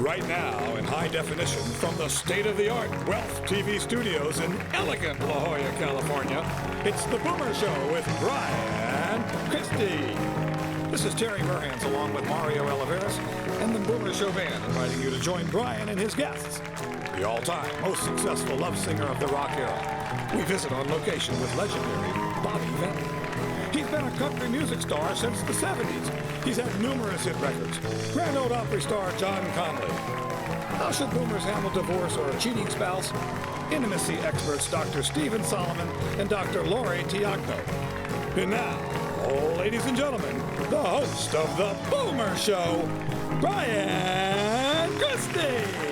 Right now, in high definition, from the state-of-the-art Wealth TV studios in elegant La Jolla, California, it's The Boomer Show with Brian Christie. This is Terry Burhans along with Mario Oliveras and the Boomer Show Band, inviting you to join Brian and his guests, the all-time most successful love singer of the rock era. We visit on location with legendary Bobby Vinton. He's been a country music star since the 70s. He's had numerous hit records. Grand Ole Opry star John Conlee. How should boomers handle divorce or a cheating spouse? Intimacy experts Dr. Stephen Solomon and Dr. Lorie Teagno. And now, ladies and gentlemen, the host of The Boomer Show, Brian Christie.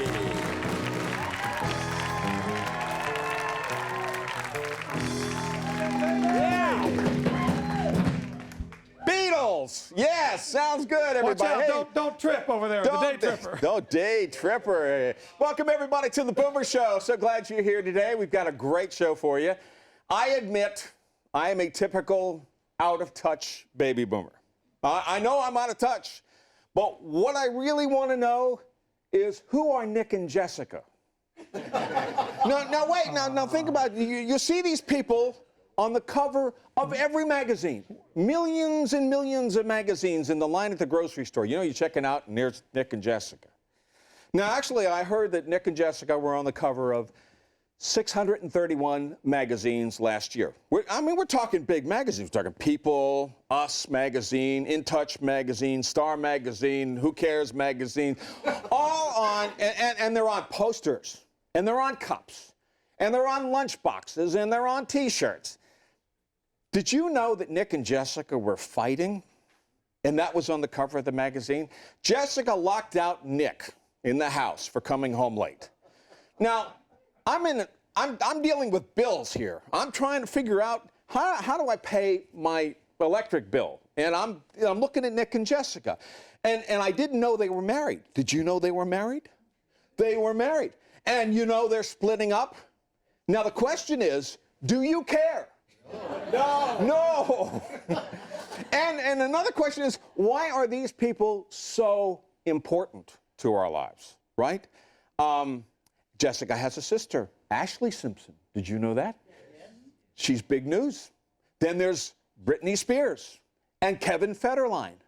Yes, sounds good, everybody. Watch out, don't trip over there, the day tripper. No day tripper. Welcome, everybody, to The Boomer Show. So glad you're here today. We've got a great show for you. I admit I am a typical out-of-touch baby boomer. I know I'm out of touch, but what I really want to know is who are Nick and Jessica? Now, think about it. You see these people on the cover of every magazine. Millions and millions of magazines in the line at the grocery store. You know, you're checking out, and there's Nick and Jessica. Now, actually, I heard that Nick and Jessica were on the cover of 631 magazines last year. We're talking big magazines. We're talking People, Us Magazine, In Touch Magazine, Star Magazine, Who Cares Magazine, all on, and they're on posters, and they're on cups, and they're on lunch boxes, and they're on T-shirts. Did you know that Nick and Jessica were fighting? And that was on the cover of the magazine? Jessica locked out Nick in the house for coming home late. Now, I'm dealing with bills here. I'm trying to figure out how do I pay my electric bill? And I'm looking at Nick and Jessica. And I didn't know they were married. Did you know they were married? They were married. And you know they're splitting up? Now the question is, do you care? No. And another question is, why are these people so important to our lives, right? Jessica has a sister, Ashley Simpson. Did you know that? Yes. She's big news. Then there's Britney Spears and Kevin Federline.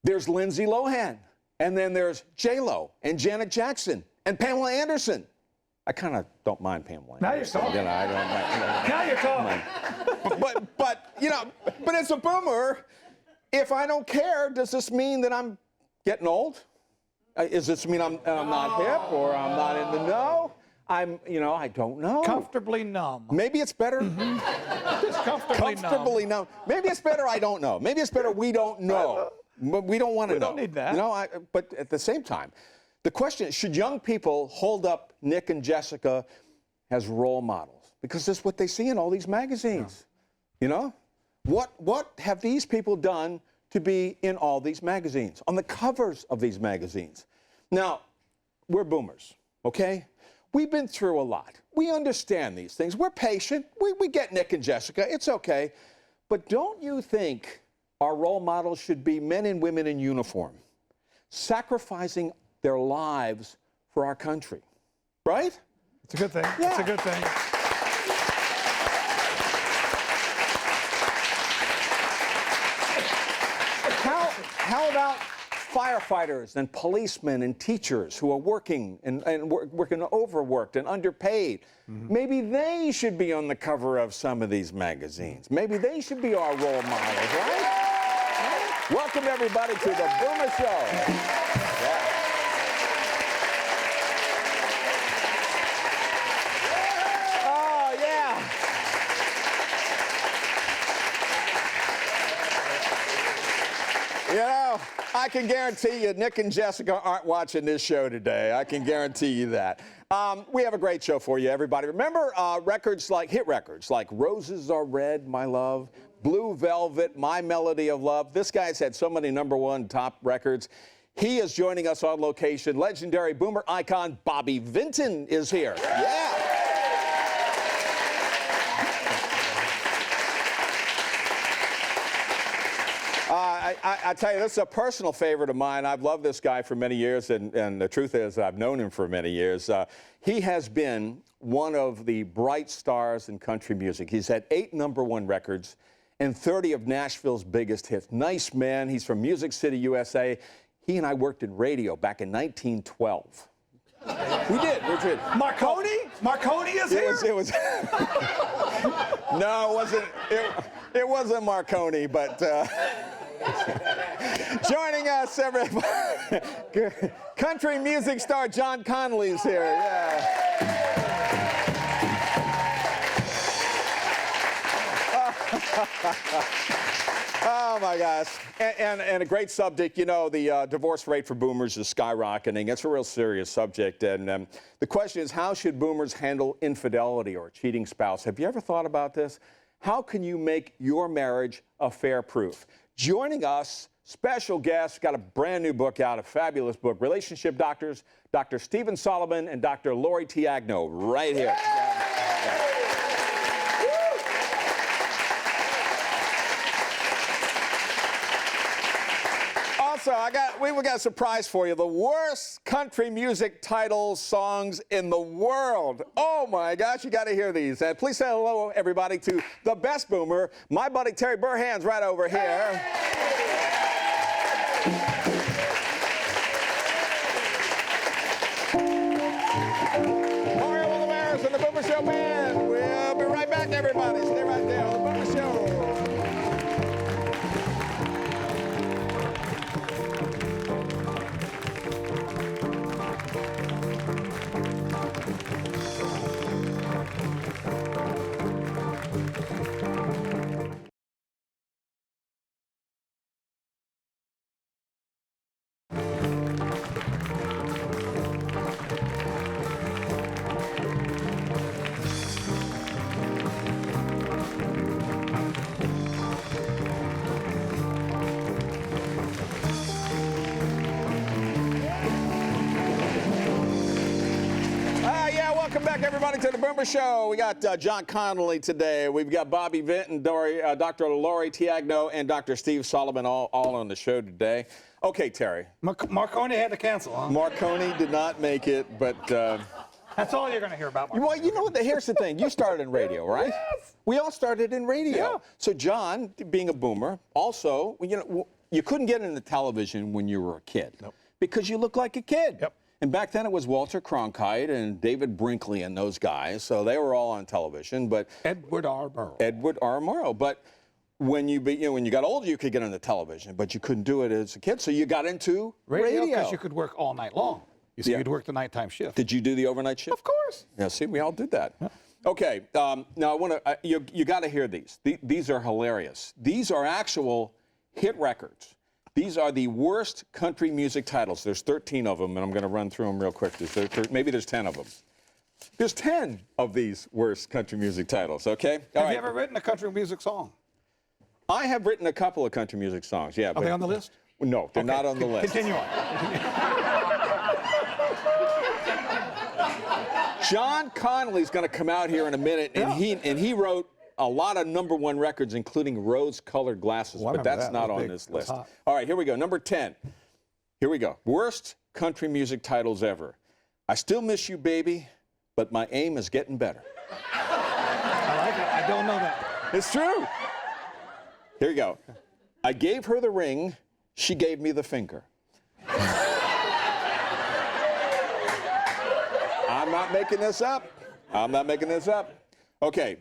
There's Lindsay Lohan. And then there's J-Lo and Janet Jackson and Pamela Anderson. I kind of don't mind Pamela. Now you're talking. You know, I don't mind. Now you're talking. But as a boomer, if I don't care, does this mean that I'm getting old? Does this mean I'm not hip or I'm not in the know? I don't know. Comfortably numb. Maybe it's better. Just comfortably numb. Maybe it's better I don't know. Maybe it's better we don't know. But we don't want to know. We don't need that. But at the same time, the question is, should young people hold up Nick and Jessica as role models? Because that's what they see in all these magazines. Yeah. You know? What have these people done to be in all these magazines, on the covers of these magazines? Now, we're boomers, okay? We've been through a lot. We understand these things. We're patient. We get Nick and Jessica. It's okay. But don't you think our role models should be men and women in uniform, sacrificing their lives for our country, right? It's a good thing. Yeah. It's a good thing. How about firefighters and policemen and teachers who are working and working overworked and underpaid? Mm-hmm. Maybe they should be on the cover of some of these magazines. Maybe they should be our role models, right? Welcome, everybody, to The Boomer Show. Yeah. You know, I can guarantee you Nick and Jessica aren't watching this show today. I can guarantee you that. We have a great show for you, everybody. Remember hit records like Roses Are Red, My Love, Blue Velvet, My Melody of Love. This guy's had so many #1 top records. He is joining us on location. Legendary boomer icon Bobby Vinton is here. Yeah. I tell you, this is a personal favorite of mine. I've loved this guy for many years, and the truth is I've known him for many years. He has been one of the bright stars in country music. He's had 8 #1 records and 30 of Nashville's biggest hits. Nice man. He's from Music City, USA. He and I worked in radio back in 1912. We did. Marconi? Marconi is here? It was. No, it wasn't. It wasn't Marconi, but joining us, everybody, country music star John Conlee's here. Yeah. Oh my gosh, and a great subject. You know, the divorce rate for boomers is skyrocketing. It's a real serious subject, and the question is, how should boomers handle infidelity or a cheating spouse? Have you ever thought about this? How can you make your marriage affair-proof? Joining us, special guests, got a brand new book out, a fabulous book, Relationship Doctors, Dr. Stephen Solomon and Dr. Lorie Teagno, right here. Yeah. Also, we've got a surprise for you. The worst country music titles, songs in the world. Oh my gosh, you got to hear these. And please say hello, everybody, to the best boomer, my buddy Terry Burhan's right over here. Mario Olivares and the Boomer Show Band. We'll be right back, everybody. Stay right there on the Boomer Show. Welcome back, everybody, to the Boomer Show. We got John Conlee today. We've got Bobby Vinton, Dr. Lorie Teagno, and Dr. Steve Solomon all on the show today. Okay, Terry. Marconi had to cancel, huh? Marconi did not make it, but... That's all you're going to hear about Marconi. Well, you know what? Here's the thing. You started in radio, right? Yes. We all started in radio. Yeah. So, John, being a boomer, also, you know, you couldn't get into television when you were a kid. Nope. Because you looked like a kid. Yep. And back then it was Walter Cronkite and David Brinkley and those guys, so they were all on television. But Edward R. Murrow. Edward R. Murrow. But when you got older, you could get into television, but you couldn't do it as a kid. So you got into radio. Because you could work all night long. You see, Yeah. you'd work the nighttime shift. Did you do the overnight shift? Of course. Yeah. See, we all did that. Yeah. Okay. Now I want to. You got to hear these. These are hilarious. These are actual hit records. These are the worst country music titles. There's 13 of them, and I'm going to run through them real quick. Maybe there's 10 of them. There's 10 of these worst country music titles, okay? Have you ever written a country music song? I have written a couple of country music songs, yeah. Are they on the list? No, they're not on the list. Continue on. John Conlee's going to come out here in a minute, and he wrote a lot of #1 records, including rose-colored glasses, but that's not on this list. All right, here we go. Number 10. Here we go. Worst country music titles ever. I still miss you, baby, but my aim is getting better. I like it. I don't know that. It's true. Here you go. I gave her the ring. She gave me the finger. I'm not making this up. I'm not making this up. Okay.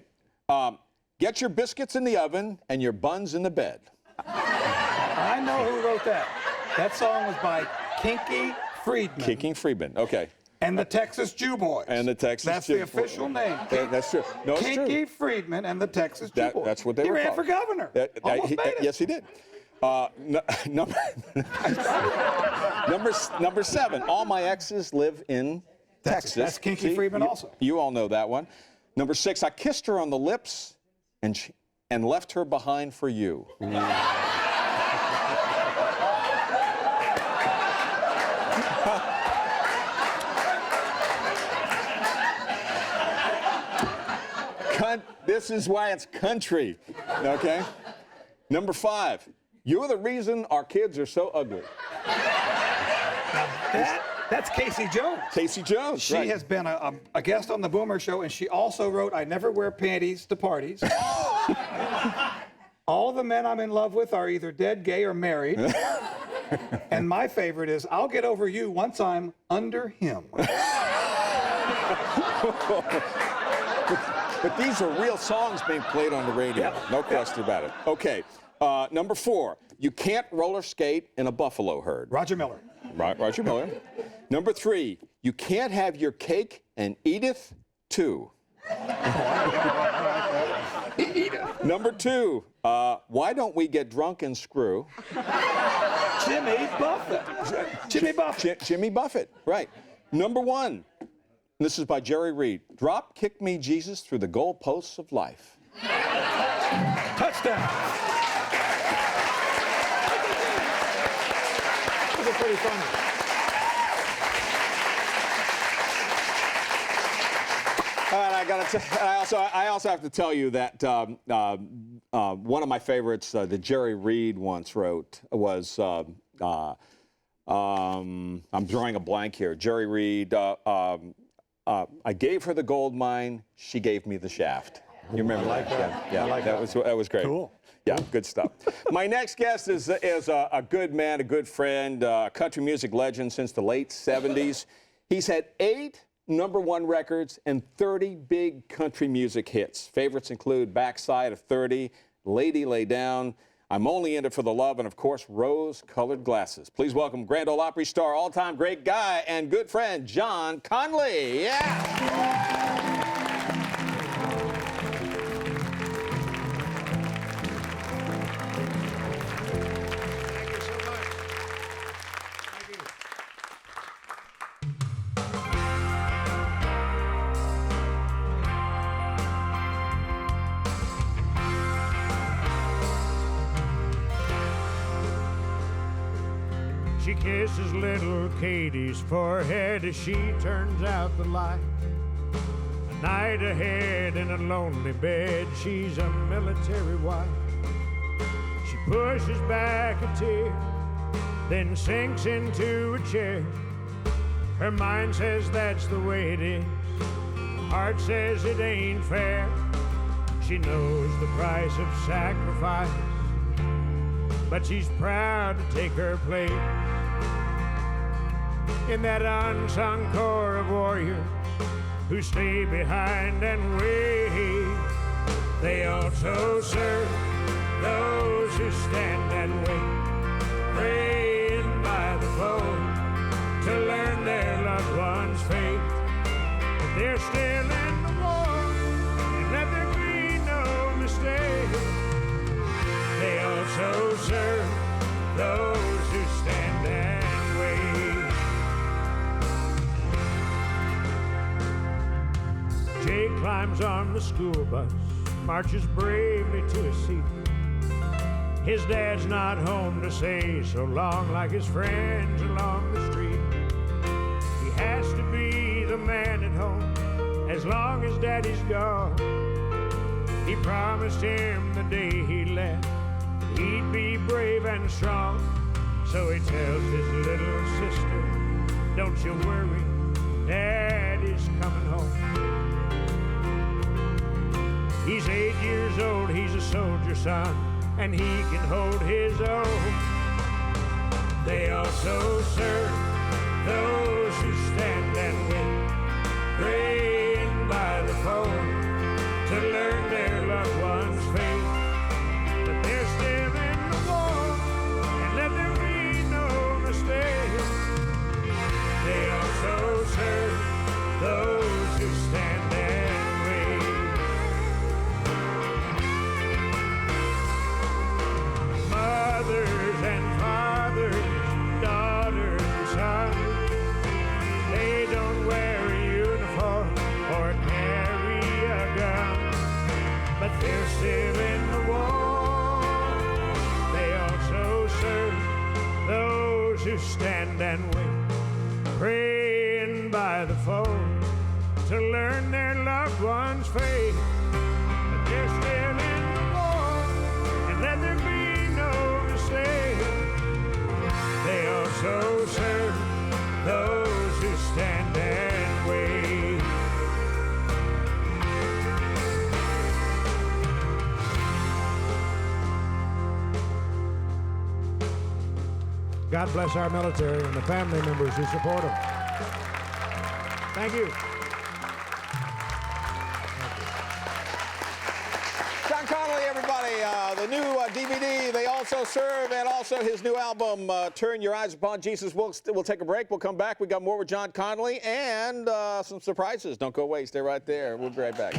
Get your biscuits in the oven and your buns in the bed. I know who wrote that. That song was by Kinky Friedman. Kinky Friedman, okay. And the Texas Jew Boys. And the Texas That's Jew the official name. That's true. No, it's true. Kinky Friedman and the Texas Jew Boys. That's what they were He ran called. for governor. Almost made it. Yes, he did. Number 7, all my exes live in Texas. That's Kinky Friedman also. You all know that one. Number 6, I kissed her on the lips and left her behind for you. This is why it's country, okay? Number 5, You're the reason our kids are so ugly. That's Casey Jones. Casey Jones, She has been a guest on the Boomer Show, and she also wrote, I never wear panties to parties. All the men I'm in love with are either dead, gay, or married. And my favorite is, I'll get over you once I'm under him. But these are real songs being played on the radio. Yep. No question about it. Okay, number 4, you can't roller skate in a buffalo herd. Roger Miller. Roger Miller. Number 3, you can't have your cake and Edith too. Number 2, why don't we get drunk and screw? Jimmy Buffett. Jimmy Buffett. Jimmy Buffett, right. Number 1, this is by Jerry Reed. Drop kick me, Jesus, through the goalposts of life. Touchdown. Those are pretty funny. And I also have to tell you that one of my favorites that Jerry Reed once wrote was I'm drawing a blank here. Jerry Reed. I gave her the gold mine. She gave me the shaft. You remember I like that? Yeah, I like that. That was great. Cool. Yeah, good stuff. My next guest is a good man, a good friend, country music legend since the late 70s. He's had 8 #1 records and 30 big country music hits. Favorites include Backside of 30, Lady Lay Down, I'm Only in It for the Love, and of course, Rose-Colored Glasses. Please welcome Grand Ole Opry star, all-time great guy, and good friend, John Conlee. Yeah! She kisses little Katie's forehead as she turns out the light. A night ahead in a lonely bed, she's a military wife. She pushes back a tear, then sinks into a chair. Her mind says that's the way it is. Heart says it ain't fair. She knows the price of sacrifice, but she's proud to take her place in that unsung corps of warriors who stay behind and wait. They also serve those who stand and wait, praying by the foe to learn their loved one's fate. But they're still in the war, and let there be no mistake. They also serve those who stand and wait. Jay climbs on the school bus, marches bravely to his seat. His dad's not home to say so long like his friends along the street. He has to be the man at home as long as daddy's gone. He promised him the day he left he'd be brave and strong. So he tells his little sister, don't you worry, Daddy's coming home. He's 8 years old, he's a soldier son, and he can hold his own. They also serve those who stand and wait, praying by the phone to learn their loved one's fate. But they're still in the war, and let there be no mistake. They also serve those who stand and wait. Mothers and fathers, daughters and sons, they don't wear a uniform or carry a gun, but they're still in the war. They also serve those who stand and wait, praying by the phone to learn their loved one's fate. But they're still in the war, and let there be no mistake. God bless our military and the family members who support them. Thank you. John Conlee, everybody. The new DVD, They Also Serve, and also his new album, Turn Your Eyes Upon Jesus. We'll take a break. We'll come back. We got more with John Conlee and some surprises. Don't go away. Stay right there. We'll be right back.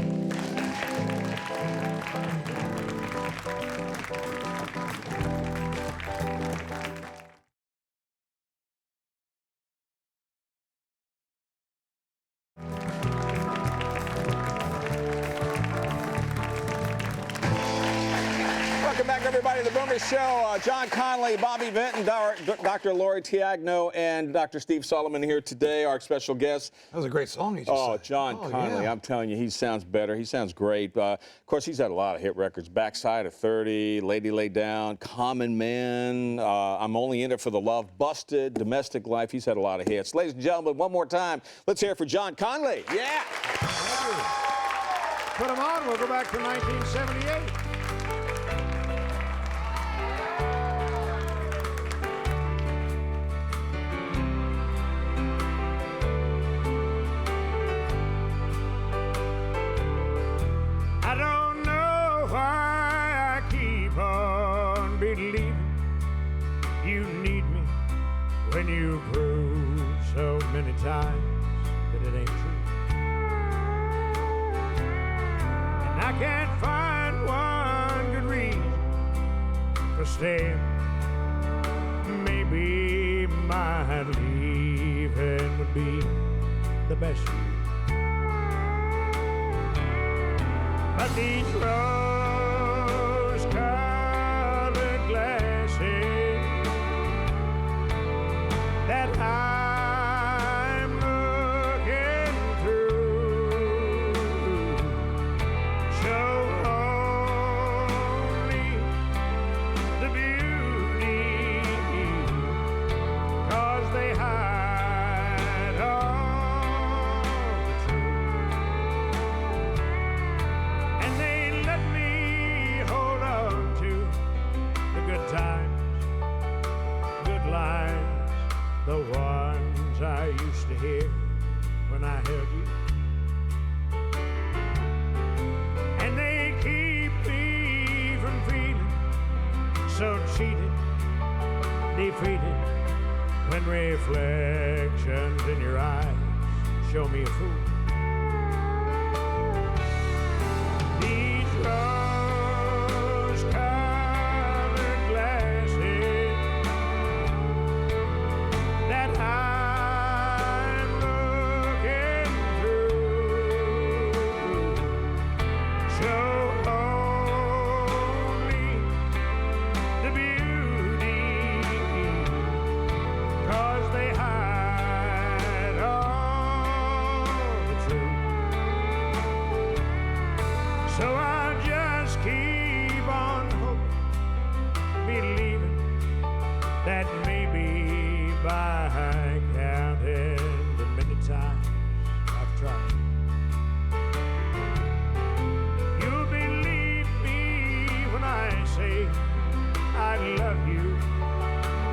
Welcome back, everybody, to the Boomer Show. John Conlee, Bobby Vinton, Dr. Lorie Teagno, and Dr. Steve Solomon here today, our special guests. That was a great song you just sang. John Conlee, yeah. I'm telling you, he sounds better. He sounds great. Of course, he's had a lot of hit records. Backside of 30, Lady Lay Down, Common Man, I'm Only In It for the Love, Busted, Domestic Life. He's had a lot of hits. Ladies and gentlemen, one more time, let's hear it for John Conlee. Yeah! Put them on. We'll go back to 1978. I don't know why I keep on believing you need me when you prove so many times that it ain't true. And I can't find one good reason for staying. Maybe my leaving would be the best for you. But these rose-colored glasses that I'm looking through show only the beauty, 'cause they hide all the truth. And they let me hold on to the good times, good lines, the ones I used to hear when I held you. And they keep me from feeling so cheated, defeated, when reflections in your eyes show me a fool. These rose-colored glasses that I'm looking through show only the beauty, 'cause they hide all the truth. So I'll just keep on hoping, believing that maybe by counting the many times I've tried, you'll believe me when I say I love you,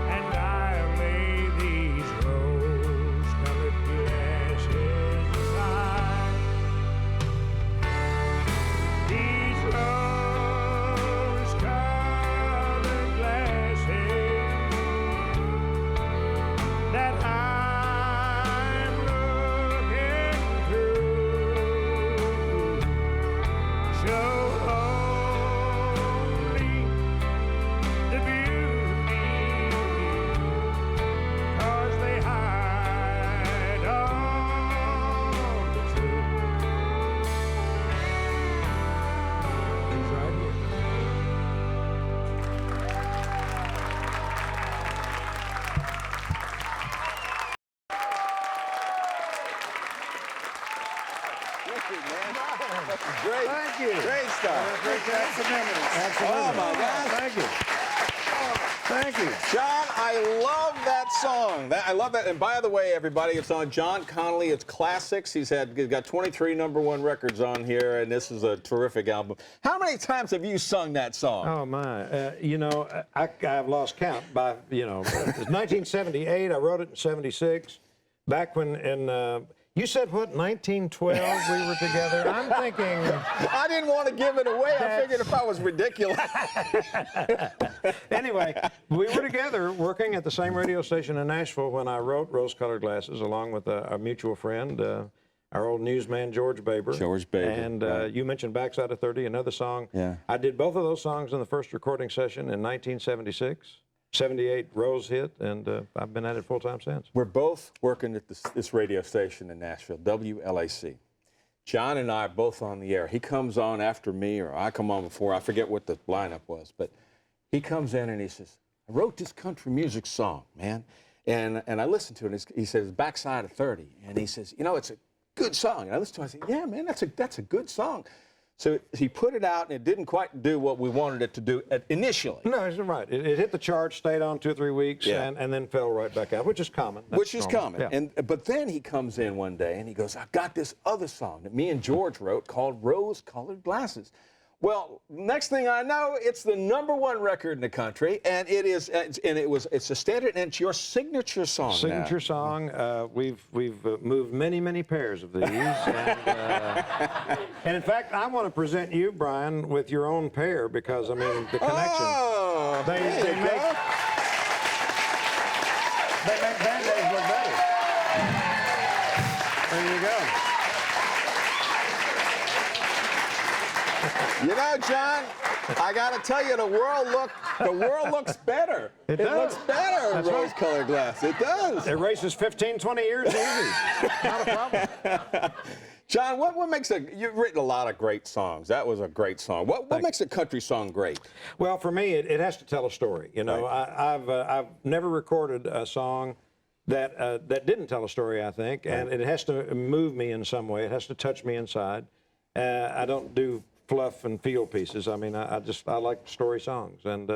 and I'll lay these rose-colored glasses aside. These rose-colored glasses that I'm looking through show only the beauty, 'cause they hide all the truth. He's right here. Thank you, man. Great. Thank you. Great stuff. Great to have some memories. Oh, my God. Thank you. Thank you. John, I love that song. I love that. And by the way, everybody, it's on John Conlee. It's classics. He's got 23 #1 records on here, and this is a terrific album. How many times have you sung that song? Oh my! You know, I've lost count. By it was 1978. I wrote it in '76. Back when you said what? 1912 we were together. I'm thinking. I didn't want to give it away. I figured if I was ridiculous. Anyway, we were together working at the same radio station in Nashville when I wrote Rose-Colored Glasses, along with a mutual friend, our old newsman George Baber. George Baber. And right. you mentioned Backside of 30, another song. Yeah. I did both of those songs in the first recording session in 1976. 78 Rose hit, and I've been at it full time since. We're both working at this radio station in Nashville, WLAC. John and I are both on the air. He comes on after me, or I come on before. I forget what the lineup was, but he comes in and he says, I wrote this country music song, man. And I listened to it. He says, Backside of 30. And he says, you know, it's a good song. And I listened to it. I said, yeah, man, that's a good song. So he put it out, and it didn't quite do what we wanted it to do initially. No, you're right. It hit the charts, stayed on 2 or 3 weeks, Yeah. and then fell right back out, which is common. Which is common. Yeah. But then he comes in one day, and he goes, I've got this other song that me and George wrote called Rose-Colored Glasses. Well, next thing I know, it's the #1 record in the country, and it's a standard, and it's your signature song. Signature song. We've moved many pairs of these, and in fact, I want to present you, Brian, with your own pair because I mean the connection. Oh, They make Band-Aids look better. There you go. You know, John, I got to tell you, the world looks better. It does. Looks better in That's right. rose-colored glass. It does. It races 15, 20 years easy. Not a problem. John, what makes you've written a lot of great songs. That was a great song. What makes a country song great? Well, for me, it has to tell a story. You know, Right. I've never recorded a song that didn't tell a story, I think, and it has to move me in some way. It has to touch me inside. I don't do fluff and feel pieces. I mean, I like story songs, and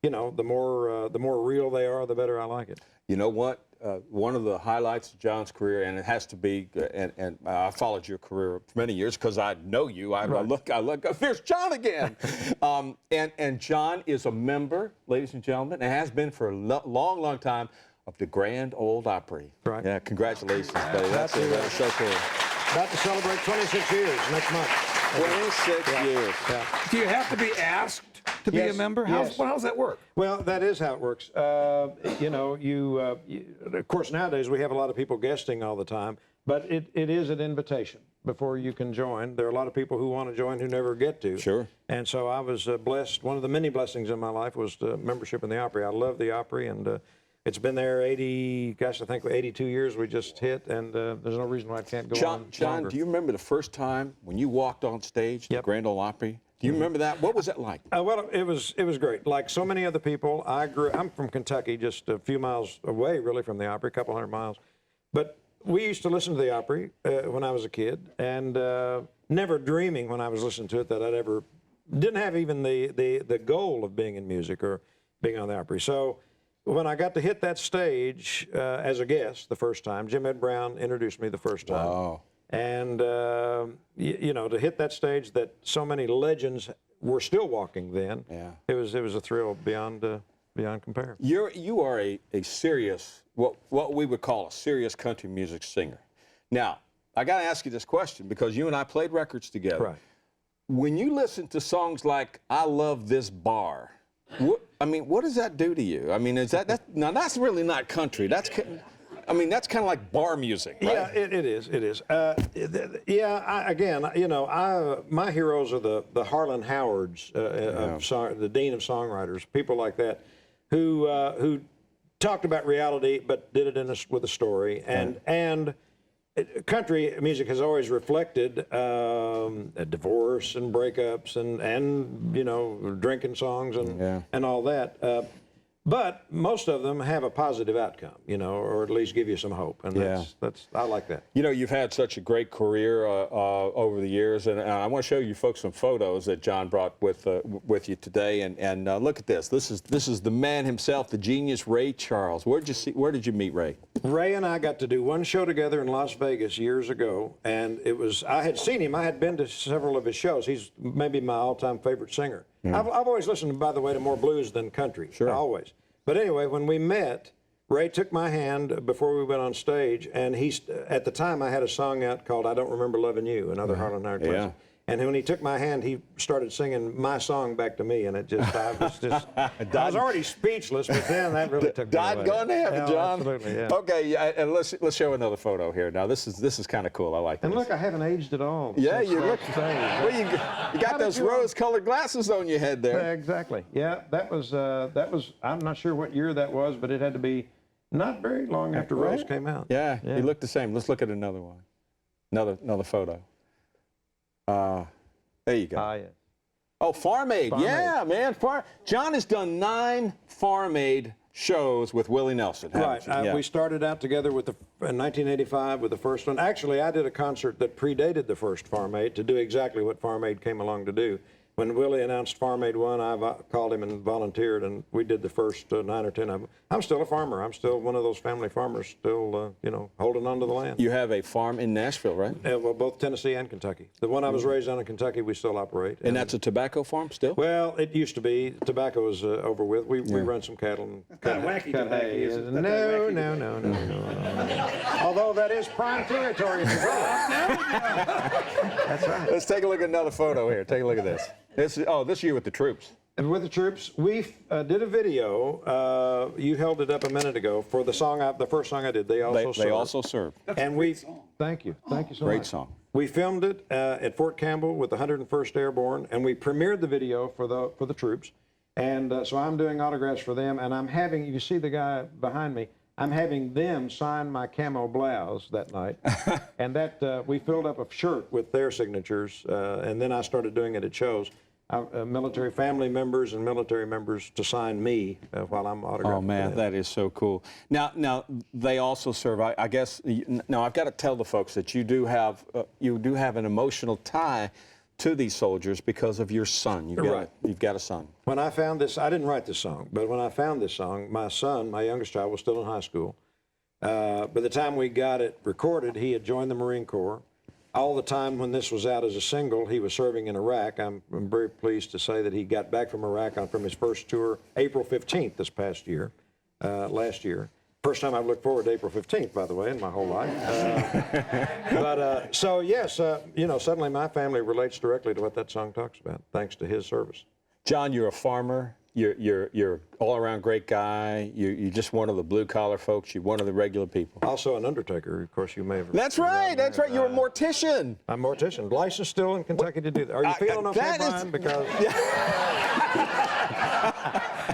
you know, the more real they are, the better I like it. You know what? One of the highlights of John's career, and it has to be, and I followed your career for many years because I know you. I look, there's John again. And John is a member, ladies and gentlemen, and has been for a long time, of the Grand Ole Opry. Right. Yeah, congratulations, buddy. That's so cool. About to celebrate 26 years next month. 26 years. Yeah. Do you have to be asked to be a Yes, member? yes. How's that work? Well, that is how it works. You know, of course, nowadays we have a lot of people guesting all the time, but it is an invitation before you can join. There are a lot of people who want to join who never get to. Sure. And so I was blessed. One of the many blessings in my life was the membership in the Opry. I love the Opry, and it's been there 82 years we just hit, and there's no reason why it can't go on John, longer. do you remember the first time when you walked on stage at the Yep. Grand Ole Opry? Do you remember that? What was that like? Well, it was great. Like so many other people, I'm from Kentucky, just a few miles away, really, from the Opry, a couple hundred miles. But we used to listen to the Opry when I was a kid, and never dreaming when I was listening to it that didn't have even the goal of being in music or being on the Opry. So when I got to hit that stage as a guest the first time, Jim Ed Brown introduced me the first time. Oh. And, you know, to hit that stage that so many legends were still walking then, Yeah. it was a thrill beyond compare. You are a serious, what we would call a serious country music singer. Now, I got to ask you this question because you and I played records together. Right. When you listen to songs like "I Love This Bar," what does that do to you? I mean, now that's really not country. That's kind of like bar music, right? Yeah, it is. It is. My heroes are the Harlan Howards, the dean of songwriters, people like that, who talked about reality but did it with a story. And country music has always reflected divorce and breakups and you know, drinking songs and all that. But most of them have a positive outcome, you know, or at least give you some hope. And I like that. You know, you've had such a great career over the years, and I want to show you folks some photos that John brought with you today. And look at this. This is the man himself, the genius Ray Charles. Where did you meet Ray? Ray and I got to do one show together in Las Vegas years ago, and I had seen him. I had been to several of his shows. He's maybe my all-time favorite singer. I've always listened, by the way, to more blues than country. Sure. Always. But anyway, when we met, Ray took my hand before we went on stage, and at the time I had a song out called I Don't Remember Loving You, another Harlan Howard classic. And when he took my hand, he started singing my song back to me, and I was already speechless, but then that really took me away. Doggone heaven, John. Absolutely, yeah. Okay, and let's show another photo here. Now, this is kind of cool. I like this. And look, I haven't aged at all. Yeah, you look. Well, you got those rose-colored glasses on your head there. Yeah, exactly. Yeah, that was. I'm not sure what year that was, but it had to be not very long after Rose came out. Yeah, you look the same. Let's look at another one. Another photo. There you go. Yeah. Oh, Farm Aid. Yeah, man. John has done 9 Farm Aid shows with Willie Nelson. Right. We started out together in 1985 with the first one. Actually, I did a concert that predated the first Farm Aid to do exactly what Farm Aid came along to do. When Willie announced Farm Aid 1, I called him and volunteered, and we did the first 9 or 10 of them. I'm still a farmer. I'm still one of those family farmers, still, holding on to the land. You have a farm in Nashville, right? Well, both Tennessee and Kentucky. The one I was raised on in Kentucky, we still operate. And that's a tobacco farm still? Well, it used to be. Tobacco is over with. We run some cattle and cut hay. No. Although that is prime territory. That's right. Let's take a look at another photo here. Take a look at this. This year with the troops. And with the troops, we did a video. You held it up a minute ago for the first song I did. They also serve. That's a great song. Thank you so much. Great song. We filmed it at Fort Campbell with the 101st Airborne, and we premiered the video for the troops. And so I'm doing autographs for them, and I'm having, you see the guy behind me, I'm having them sign my camo blouse that night. And that we filled up a shirt with their signatures, and then I started doing it at shows. Military family members and military members to sign me while I'm autographing. Oh man, that is so cool. Now they also serve. I guess now I've got to tell the folks that you do have an emotional tie to these soldiers because of your son. You've got a son. When I found this, I didn't write this song, but when I found this song, my son, my youngest child, was still in high school. By the time we got it recorded, he had joined the Marine Corps. All the time when this was out as a single, he was serving in Iraq. I'm very pleased to say that he got back from Iraq from his first tour April 15th this past year, last year. First time I've looked forward to April 15th, by the way, in my whole life. So yes, suddenly my family relates directly to what that song talks about, thanks to his service. John, you're a farmer. You're all-around great guy. You're just one of the blue-collar folks. You're one of the regular people. Also an undertaker, of course. You may have. That's right. That's right. You're a mortician. I'm a mortician. Licensed still in Kentucky to do that. Are you feeling okay, Brian? Because.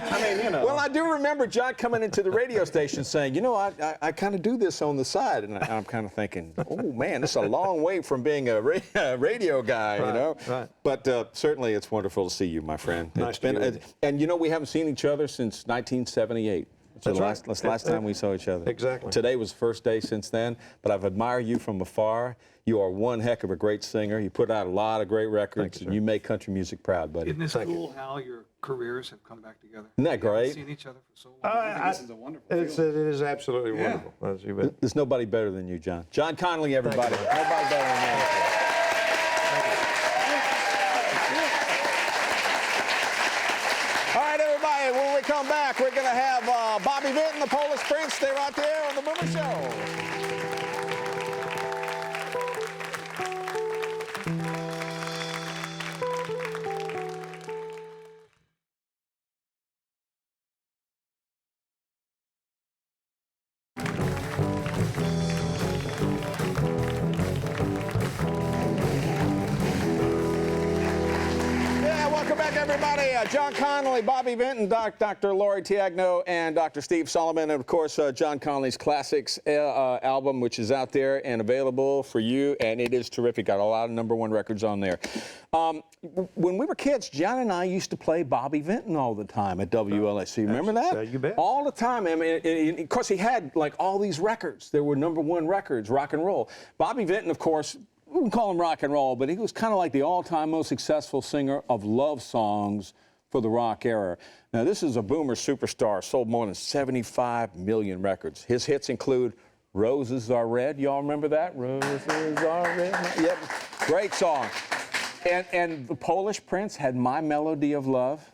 I mean, Well, I do remember John coming into the radio station saying, I kind of do this on the side. And I'm kind of thinking, oh, man, it's a long way from being a radio guy, Right. But certainly it's wonderful to see you, my friend. Nice to meet you. And, we haven't seen each other since 1978. That's the last time we saw each other. Exactly. Today was the first day since then, but I've admired you from afar. You are one heck of a great singer. You put out a lot of great records, and you make country music proud, buddy. Isn't this cool how your careers have come back together? Isn't that great? We've seen each other for so long. I think this is a wonderful feeling. It is absolutely wonderful. There's nobody better than you, John. John Conlee, everybody. Nobody better than you. All right, everybody, when we come back, we're going to have Bobby Vinton, the Polish Prince. Stay right there on The Boomer Show. everybody. John Conlee, Bobby Vinton, Dr. Lorie Teagno, and Dr. Steve Solomon. And, of course, John Conlee's Classics album, which is out there and available for you. And it is terrific. Got a lot of #1 records on there. When we were kids, John and I used to play Bobby Vinton all the time at WLSC. Remember that? You bet. All the time. I mean, of course, he had, like, all these records. There were #1 records, rock and roll. Bobby Vinton, of course, we wouldn't call him rock and roll, but he was kind of like the all-time most successful singer of love songs for the rock era. Now, this is a boomer superstar, sold more than 75 million records. His hits include Roses Are Red. Y'all remember that? Roses Are Red. Yep, great song. And the Polish Prince had My Melody of Love,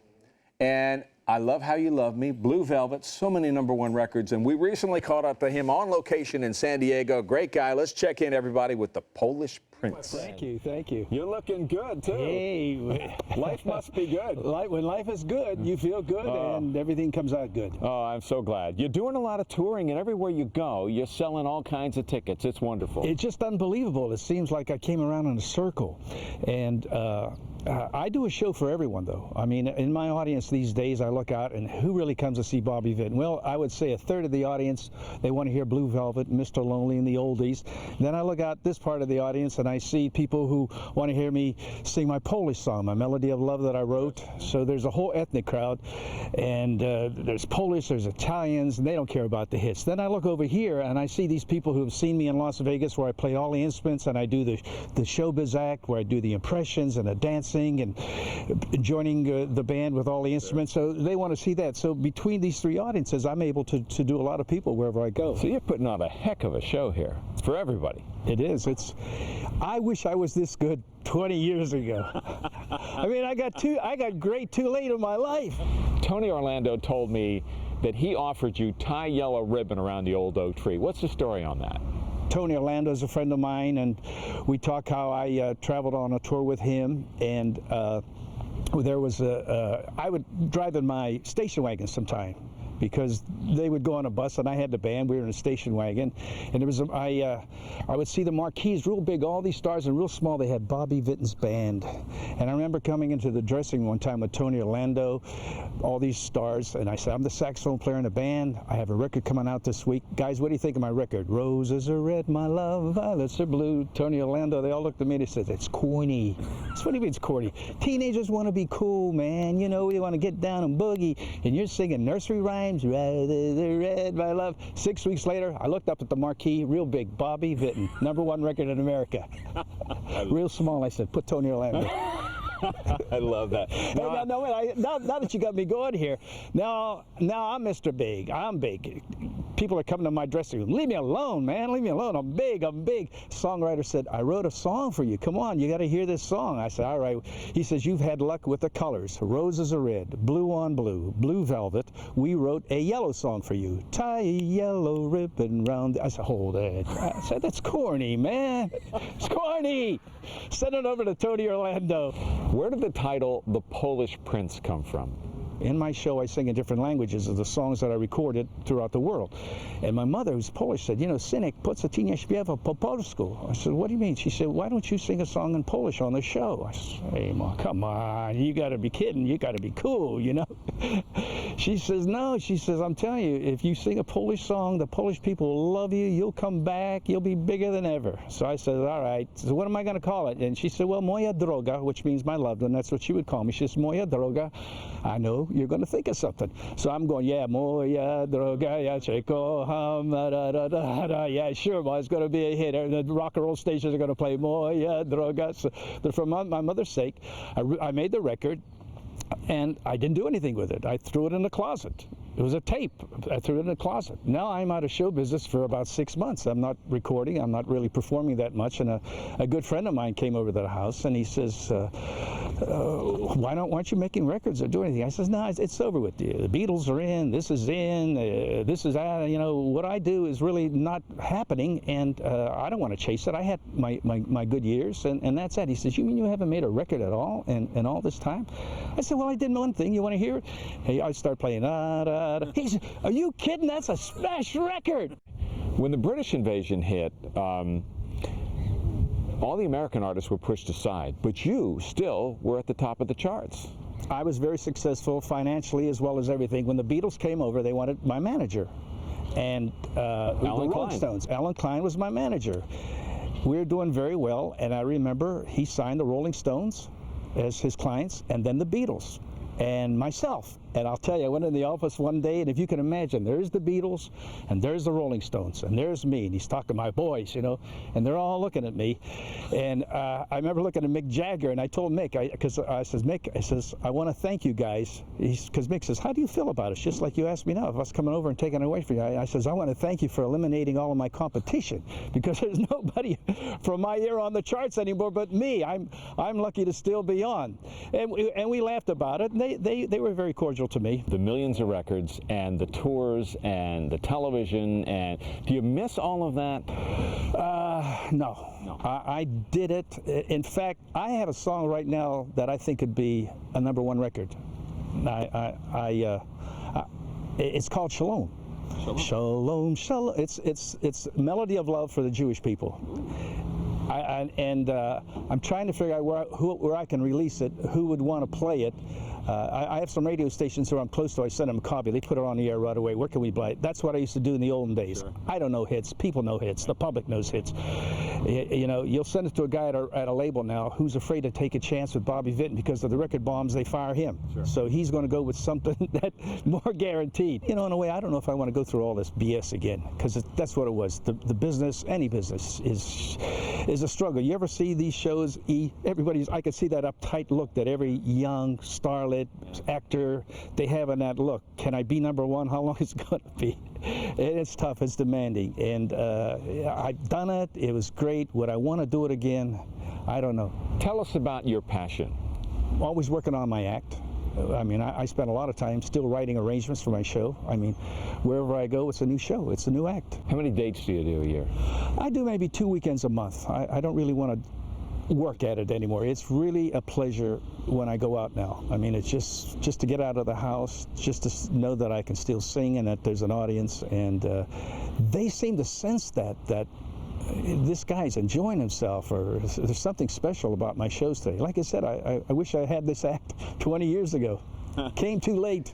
and I Love How You Love Me, Blue Velvet, so many #1 records. And we recently caught up to him on location in San Diego. Great guy. Let's check in, everybody, with the Polish Prince. Thank you, thank you. You're looking good, too. Hey. Life must be good. When life is good, you feel good and everything comes out good. Oh, I'm so glad. You're doing a lot of touring, and everywhere you go, you're selling all kinds of tickets. It's wonderful. It's just unbelievable. It seems like I came around in a circle. And I do a show for everyone, though. I mean, in my audience these days, I look out, and who really comes to see Bobby Vinton? Well, I would say a third of the audience, they want to hear Blue Velvet, Mr. Lonely, and the oldies. Then I look out this part of the audience, and I see people who want to hear me sing my Polish song, My Melody of Love that I wrote. So there's a whole ethnic crowd, and there's Polish, there's Italians, and they don't care about the hits. Then I look over here, and I see these people who have seen me in Las Vegas, where I play all the instruments, and I do the showbiz act, where I do the impressions and the dancing, and joining the band with all the instruments. So they want to see that. So between these three audiences, I'm able to do a lot of people wherever I go. So you're putting on a heck of a show here. It's for everybody. It is. I wish I was this good 20 years ago. I mean, I got great too late in my life. Tony Orlando told me that he offered you tie yellow ribbon around the old oak tree. What's the story on that? Tony Orlando is a friend of mine, and we talk how I traveled on a tour with him, and there was I would drive in my station wagon sometime, because they would go on a bus and I had the band. We were in a station wagon, and there was I would see the marquees real big, all these stars, and real small they had Bobby Vinton's band. And I remember coming into the dressing room one time with Tony Orlando, all these stars, and I said, I'm the saxophone player in the band. I have a record coming out this week. Guys, what do you think of my record? Roses are red, my love, violets are blue. Tony Orlando, they all looked at me and they said, it's corny. That's what he means, corny. Teenagers want to be cool, man. You know, they want to get down and boogie, and you're singing nursery rhymes. Roses are red, my love. 6 weeks later, I looked up at the marquee, real big, Bobby Vinton, #1 record in America. Real small, I said, put Tony Orlando. I love that. Now that you got me going here, now I'm Mr. Big. I'm big. People are coming to my dressing room. Leave me alone, man. Leave me alone. I'm big. I'm big. Songwriter said, I wrote a song for you. Come on, you got to hear this song. I said, all right. He says, you've had luck with the colors. Roses are red, blue on blue, blue velvet. We wrote a yellow song for you. Tie a yellow ribbon round. I said, hold it. I said, that's corny, man. It's corny. Send it over to Tony Orlando. Where did the title The Polish Prince come from? In my show, I sing in different languages of the songs that I recorded throughout the world. And my mother, who's Polish, said, you know, synek, poco nie śpiewa po polsku. I said, what do you mean? She said, why don't you sing a song in Polish on the show? I said, hey, Mom, come on. You got to be kidding. You got to be cool, you know? She says, no. She says, I'm telling you, if you sing a Polish song, the Polish people will love you. You'll come back. You'll be bigger than ever. So I said, all right. So what am I going to call it? And she said, well, moja droga, which means my loved one. That's what she would call me. She says, moja droga. I know you're going to think of something. So I'm going, yeah, moja droga, ja cię kocham, da, da, da, da. Yeah, sure, Ma, it's going to be a hit. The rock and roll stations are going to play moja droga. So, but for my mother's sake, I made the record, and I didn't do anything with it. I threw it in the closet. It was a tape. I threw it in the closet. Now I'm out of show business for about 6 months. I'm not recording. I'm not really performing that much. And a good friend of mine came over to the house, and he says, why aren't you making records or doing anything? I says, no, it's over with you. The Beatles are in. This is in. This is out. You know, what I do is really not happening, and I don't want to chase it. I had my good years, and that's that. He says, you mean you haven't made a record at all in all this time? I said, well, I did one thing. You want to hear it? Hey, I start playing, He said, are you kidding? That's a smash record. When the British invasion hit, all the American artists were pushed aside, but you still were at the top of the charts. I was very successful financially as well as everything. When the Beatles came over, they wanted my manager. And the Rolling Stones, Alan Klein was my manager. We were doing very well, and I remember he signed the Rolling Stones as his clients, and then the Beatles, and myself. And I'll tell you, I went in the office one day, and if you can imagine, there's the Beatles, and there's the Rolling Stones, and there's me, and he's talking to my boys, you know, and they're all looking at me. And I remember looking at Mick Jagger, and I told Mick, because I says, Mick, I says, I want to thank you guys. Because Mick says, how do you feel about it? It's just like you asked me now, if I was coming over and taking it away from you. I says, I want to thank you for eliminating all of my competition, because there's nobody from my era on the charts anymore but me. I'm lucky to still be on. And we laughed about it, and they were very cordial to me. The millions of records and the tours and the television, and do you miss all of that? No. I did it. In fact, I have a song right now that I think could be a #1 record. It's called Shalom. Shalom, shalom. It's Melody of Love for the Jewish people. I'm trying to figure out where I can release it, who would want to play it. I have some radio stations who I'm close to. I send them a copy. They put it on the air right away. Where can we play it? That's what I used to do in the olden days. Sure. I don't know hits. People know hits. The public knows hits. You know, you'll send it to a guy at a label now who's afraid to take a chance with Bobby Vinton because of the record bombs. They fire him. Sure. So he's going to go with something that's more guaranteed. You know, in a way, I don't know if I want to go through all this BS again, because that's what it was. The business, any business, is a struggle. You ever see these shows? I could see that uptight look that every young starlet actor, they have in that look. Can I be #1? How long is it going to be? And it's tough, it's demanding. And I've done it. It was great. Would I want to do it again? I don't know. Tell us about your passion. Always working on my act. I mean, I spend a lot of time still writing arrangements for my show. I mean, wherever I go, it's a new show. It's a new act. How many dates do you do a year? I do maybe 2 weekends a month. I don't really want to work at it anymore. It's really a pleasure when I go out now. I mean, it's just to get out of the house, just to know that I can still sing and that there's an audience. And they seem to sense that this guy's enjoying himself, or there's something special about my shows today. Like I said, I wish I had this act 20 years ago. Came too late.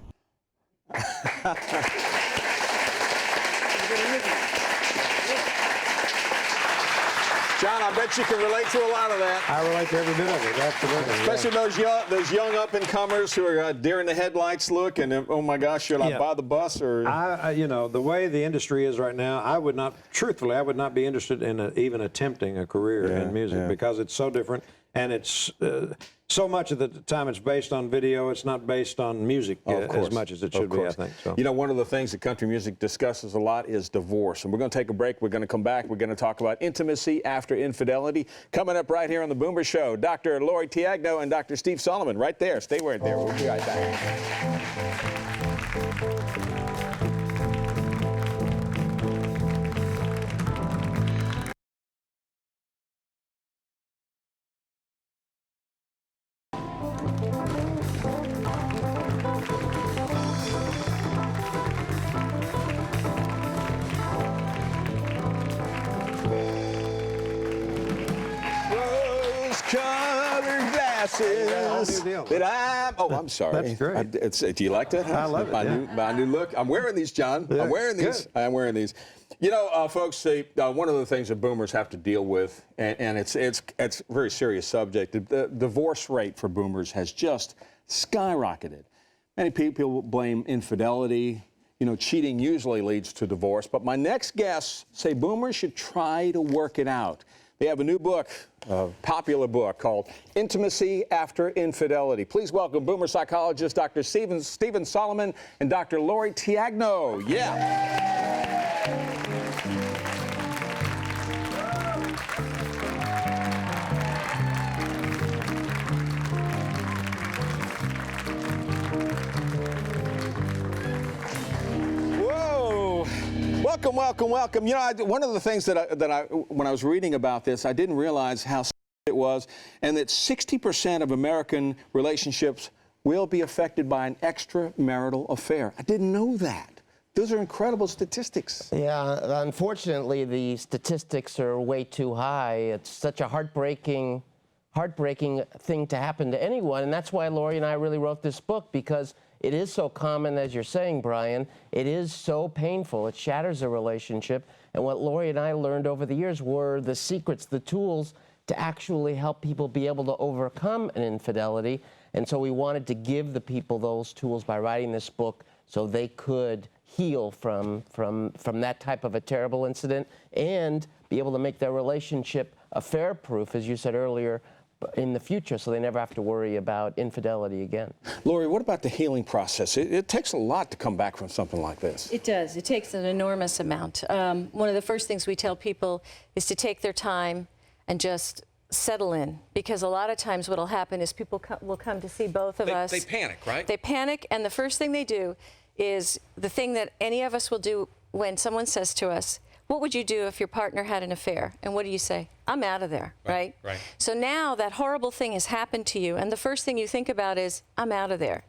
John, I bet you can relate to a lot of that. I relate to every bit of it, absolutely. Especially those young up-and-comers who are deer in the headlights look, and oh my gosh, should I buy the bus? Or you know, the way the industry is right now, truthfully, I would not be interested in even attempting a career in music because it's so different, and it's so much of the time it's based on video. It's not based on music as much as it should be, I think. So. You know, one of the things that country music discusses a lot is divorce. And we're going to take a break. We're going to come back. We're going to talk about intimacy after infidelity. Coming up right here on The Boomer Show, Dr. Lorie Teagno and Dr. Steve Solomon right there. Stay right there. We'll be right back. Colored glasses that I'm sorry. That's great. Do you like that? I love it. My new look. I'm wearing these, John. Yeah, I'm wearing these. good. I'm wearing these. You know, folks, one of the things that boomers have to deal with, and it's a very serious subject. The divorce rate for boomers has just skyrocketed. Many people blame infidelity. You know, cheating usually leads to divorce. But my next guests say boomers should try to work it out. They have a new book, a popular book called Intimacy After Infidelity. Please welcome boomer psychologist Dr. Stephen Solomon and Dr. Lorie Teagno. Yeah. Welcome, welcome, welcome. You know, one of the things that when I was reading about this, I didn't realize how it was, and that 60% of American relationships will be affected by an extramarital affair. I didn't know that. Those are incredible statistics. Yeah, unfortunately, the statistics are way too high. It's such a heartbreaking heartbreaking thing to happen to anyone. And that's why Lorie and I really wrote this book, because it is so common, as you're saying, Brian. It is so painful. It shatters a relationship. And what Lorie and I learned over the years were the secrets, the tools to actually help people be able to overcome an infidelity. And so we wanted to give the people those tools by writing this book so they could heal from that type of a terrible incident and be able to make their relationship affair-proof, as you said earlier, in the future, so they never have to worry about infidelity again. Lorie, what about the healing process? It takes a lot to come back from something like this. It does. It takes an enormous amount. One of the first things we tell people is to take their time and just settle in, because a lot of times what will happen is people will come to see both of us. They panic, right? They panic, and the first thing they do is the thing that any of us will do when someone says to us, "What would you do if your partner had an affair?" And what do you say? "I'm out of there," right? Right. So now that horrible thing has happened to you, and the first thing you think about is, "I'm out of there."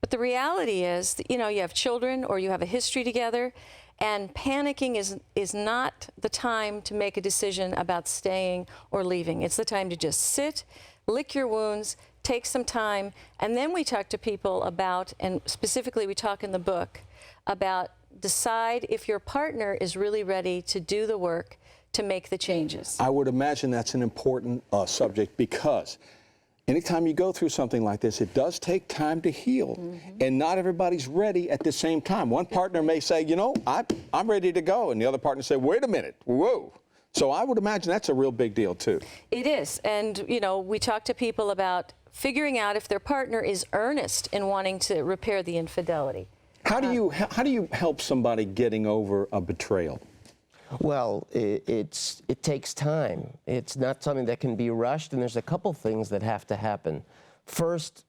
But the reality is that, you know, you have children or you have a history together, and panicking is not the time to make a decision about staying or leaving. It's the time to just sit, lick your wounds, take some time, and then we talk to people about, and specifically we talk in the book, about decide if your partner is really ready to do the work to make the changes. I would imagine that's an important subject, because anytime you go through something like this, it does take time to heal. And not everybody's ready at the same time. One partner may say, you know, I'm ready to go. And the other partner say, wait a minute, whoa. So I would imagine that's a real big deal, too. It is. And, you know, we talk to people about figuring out if their partner is earnest in wanting to repair the infidelity. How do you help somebody getting over a betrayal? Well, it takes time. It's not something that can be rushed, and there's a couple things that have to happen. First,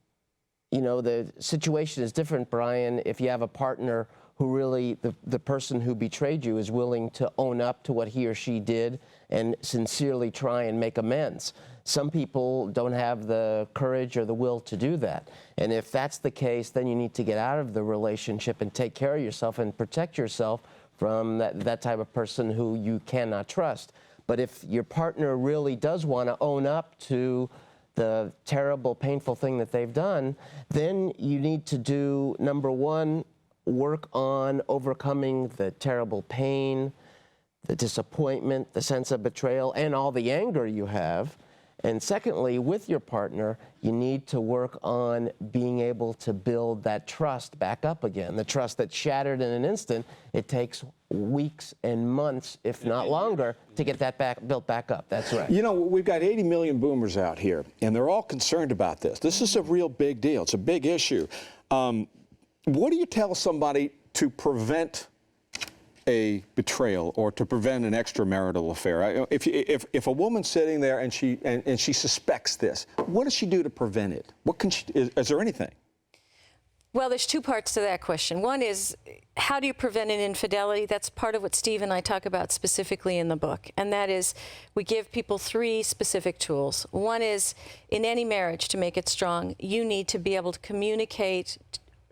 you know, the situation is different, Brian, if you have a partner who really, the person who betrayed you is willing to own up to what he or she did and sincerely try and make amends. Some people don't have the courage or the will to do that. And if that's the case, then you need to get out of the relationship and take care of yourself and protect yourself from that type of person who you cannot trust. But if your partner really does want to own up to the terrible, painful thing that they've done, then you need to do, number one, work on overcoming the terrible pain, the disappointment, the sense of betrayal, and all the anger you have. And secondly, with your partner, you need to work on being able to build that trust back up again. The trust that's shattered in an instant, it takes weeks and months, if not longer, to get that built back up. That's right. You know, we've got 80 million boomers out here, and they're all concerned about this. This is a real big deal. It's a big issue. What do you tell somebody to prevent a betrayal or to prevent an extramarital affair? If a woman's sitting there and she suspects this, what does she do to prevent it? What can she, is there anything? Well, there's two parts to that question. One is, how do you prevent an infidelity? That's part of what Steve and I talk about specifically in the book. And that is, we give people 3 specific tools. One is, in any marriage, to make it strong, you need to be able to communicate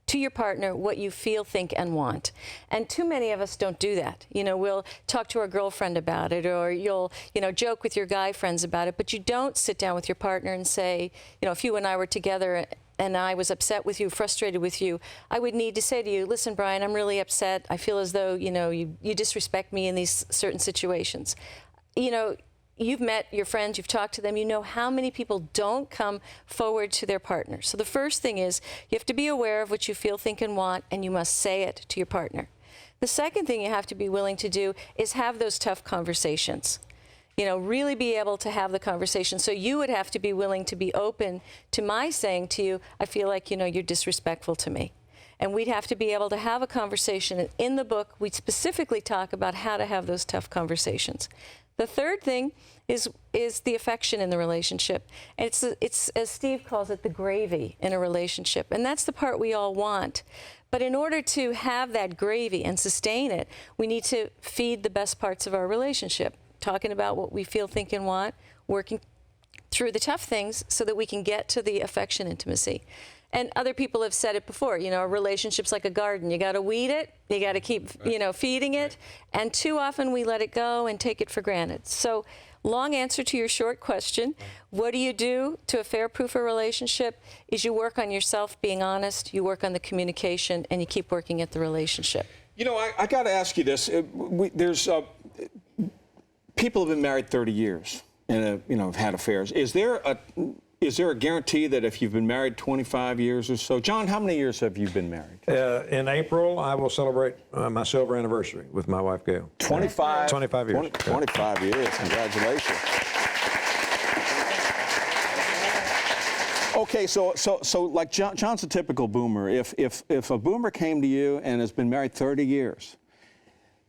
to your partner what you feel, think, and want. And too many of us don't do that. You know, we'll talk to our girlfriend about it, or you'll, you know, joke with your guy friends about it, but you don't sit down with your partner and say, you know, if you and I were together and I was upset with you, frustrated with you, I would need to say to you, listen, Brian, I'm really upset. I feel as though, you know, you disrespect me in these certain situations. You know, you've met your friends, you've talked to them, you know how many people don't come forward to their partner. So the first thing is, you have to be aware of what you feel, think, and want, and you must say it to your partner. The second thing you have to be willing to do is have those tough conversations. You know, really be able to have the conversation. So you would have to be willing to be open to my saying to you, I feel like, you know, you're disrespectful to me. And we'd have to be able to have a conversation. And in the book, we specifically talk about how to have those tough conversations. The third thing is the affection in the relationship. It's, as Steve calls it, the gravy in a relationship. And that's the part we all want. But in order to have that gravy and sustain it, we need to feed the best parts of our relationship, talking about what we feel, think, and want, working through the tough things so that we can get to the affection, intimacy. And other people have said it before, you know, a relationship's like a garden. You got to weed it, you got to keep, you know, feeding it. And too often we let it go and take it for granted. So, long answer to your short question, what do you do to affair-proof a relationship is you work on yourself being honest, you work on the communication, and you keep working at the relationship. You know, I got to ask you this. There's people have been married 30 years and, you know, have had affairs. Is there a guarantee that if you've been married 25 years or so? John, how many years have you been married? In April, I will celebrate my silver anniversary with my wife, Gail. 25? 25 years. 25 years. Congratulations. Okay, so like John's a typical boomer. If a boomer came to you and has been married 30 years,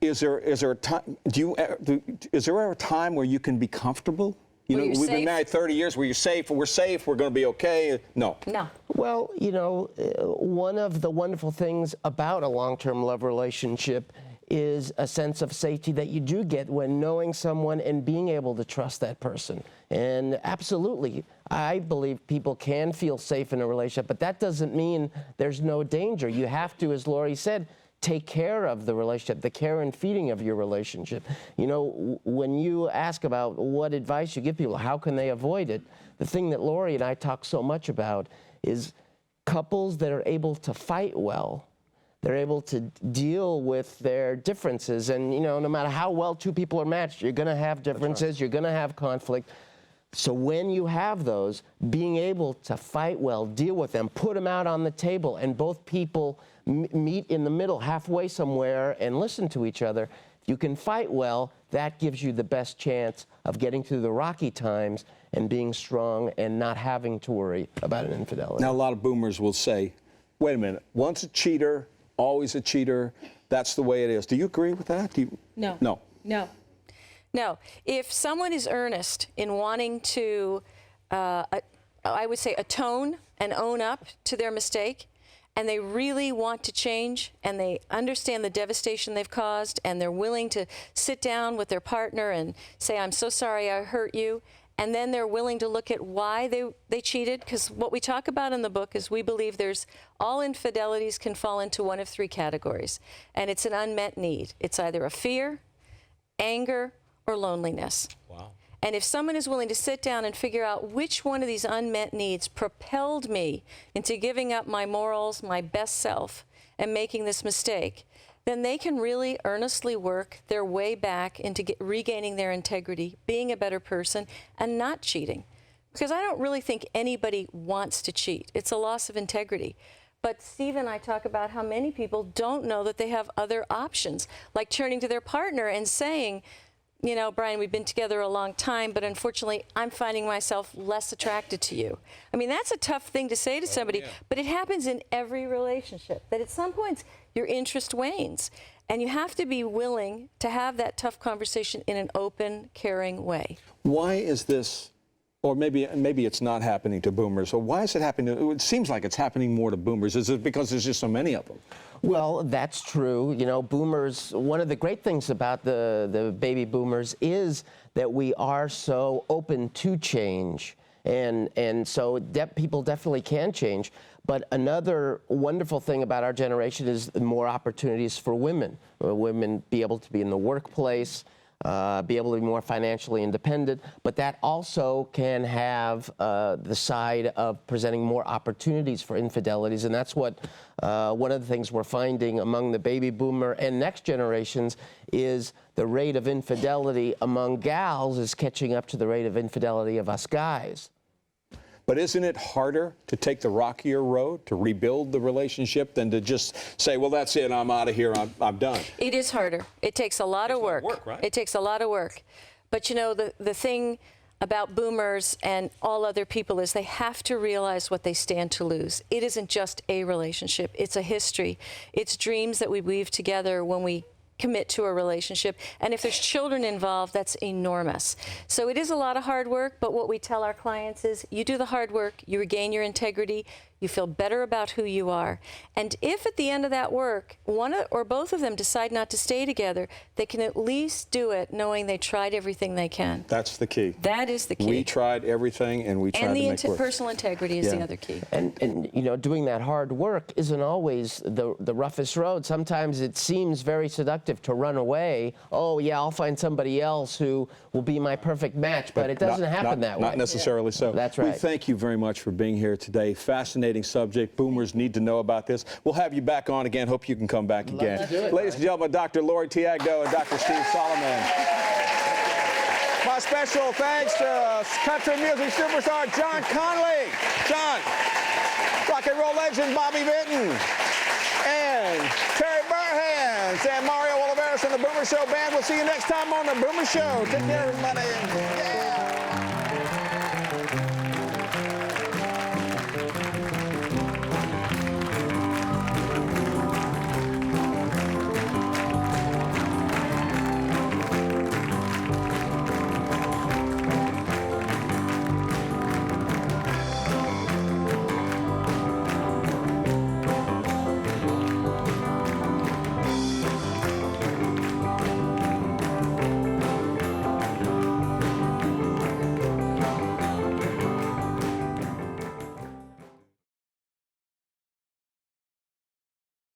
is there a time? Is there ever a time where you can be comfortable? You know, we've been married 30 years. Where you're safe. We're safe. We're going to be okay. No. No. Well, you know, one of the wonderful things about a long-term love relationship is a sense of safety that you do get when knowing someone and being able to trust that person. And absolutely, I believe people can feel safe in a relationship, but that doesn't mean there's no danger. You have to, as Lorie said, take care of the relationship, the care and feeding of your relationship. You know, when you ask about what advice you give people, how can they avoid it, the thing that Lorie and I talk so much about is couples that are able to fight well. They're able to deal with their differences. And, you know, no matter how well two people are matched, you're going to have differences, you're going to have conflict. So when you have those, being able to fight well, deal with them, put them out on the table, and both people meet in the middle, halfway somewhere, and listen to each other, if you can fight well, that gives you the best chance of getting through the rocky times and being strong and not having to worry about an infidelity. Now, a lot of boomers will say, wait a minute, once a cheater, always a cheater. That's the way it is. Do you agree with that? No. No. No. No. If someone is earnest in wanting to, I would say, atone and own up to their mistake, and they really want to change, and they understand the devastation they've caused, and they're willing to sit down with their partner and say, I'm so sorry I hurt you, and then they're willing to look at why they cheated, because what we talk about in the book is we believe all infidelities can fall into one of three categories, and it's an unmet need. It's either a fear, anger, or loneliness. Wow. And if someone is willing to sit down and figure out which one of these unmet needs propelled me into giving up my morals, my best self, and making this mistake, then they can really earnestly work their way back into regaining their integrity, being a better person, and not cheating. Because I don't really think anybody wants to cheat. It's a loss of integrity. But Steve and I talk about how many people don't know that they have other options, like turning to their partner and saying, you know, Brian, we've been together a long time, but unfortunately, I'm finding myself less attracted to you. I mean, that's a tough thing to say to somebody, but it happens in every relationship, that at some points, your interest wanes. And you have to be willing to have that tough conversation in an open, caring way. Why is this, or maybe it's not happening to boomers, or why is it happening it seems like it's happening more to boomers. Is it because there's just so many of them? Well, that's true. You know, boomers, one of the great things about the baby boomers is that we are so open to change. And so people definitely can change. But another wonderful thing about our generation is more opportunities for women. Women be able to be in the workplace, be able to be more financially independent, but that also can have the side of presenting more opportunities for infidelities, and that's what one of the things we're finding among the baby boomer and next generations is the rate of infidelity among gals is catching up to the rate of infidelity of us guys. But isn't it harder to take the rockier road, to rebuild the relationship, than to just say, well, that's it, I'm out of here, I'm done? It is harder. It takes a lot of work. Right? It takes a lot of work. But, you know, the thing about boomers and all other people is they have to realize what they stand to lose. It isn't just a relationship. It's a history. It's dreams that we weave together when we commit to a relationship. And if there's children involved, that's enormous. So it is a lot of hard work, but what we tell our clients is you do the hard work, you regain your integrity, You feel better about who you are. And if at the end of that work, one or both of them decide not to stay together, they can at least do it knowing they tried everything they can. That's the key. That is the key. We tried everything, and we tried to make it work. Personal integrity is the other key. And you know, doing that hard work isn't always the roughest road. Sometimes it seems very seductive to run away. Oh, yeah, I'll find somebody else who will be my perfect match, but it doesn't happen that way. Not necessarily so. That's right. We thank you very much for being here today. Fascinating subject. Boomers need to know about this. We'll have you back on again. Hope you can come back again. Love to do it, Ladies and gentlemen, Dr. Lorie Teagno and Dr. Steve Solomon. My special thanks to country music superstar John Conlee. John, rock and roll legend Bobby Vinton, and Terry Burhans, and Mario Oliveris and the Boomer Show Band. We'll see you next time on the Boomer Show. Take care, everybody. Yeah.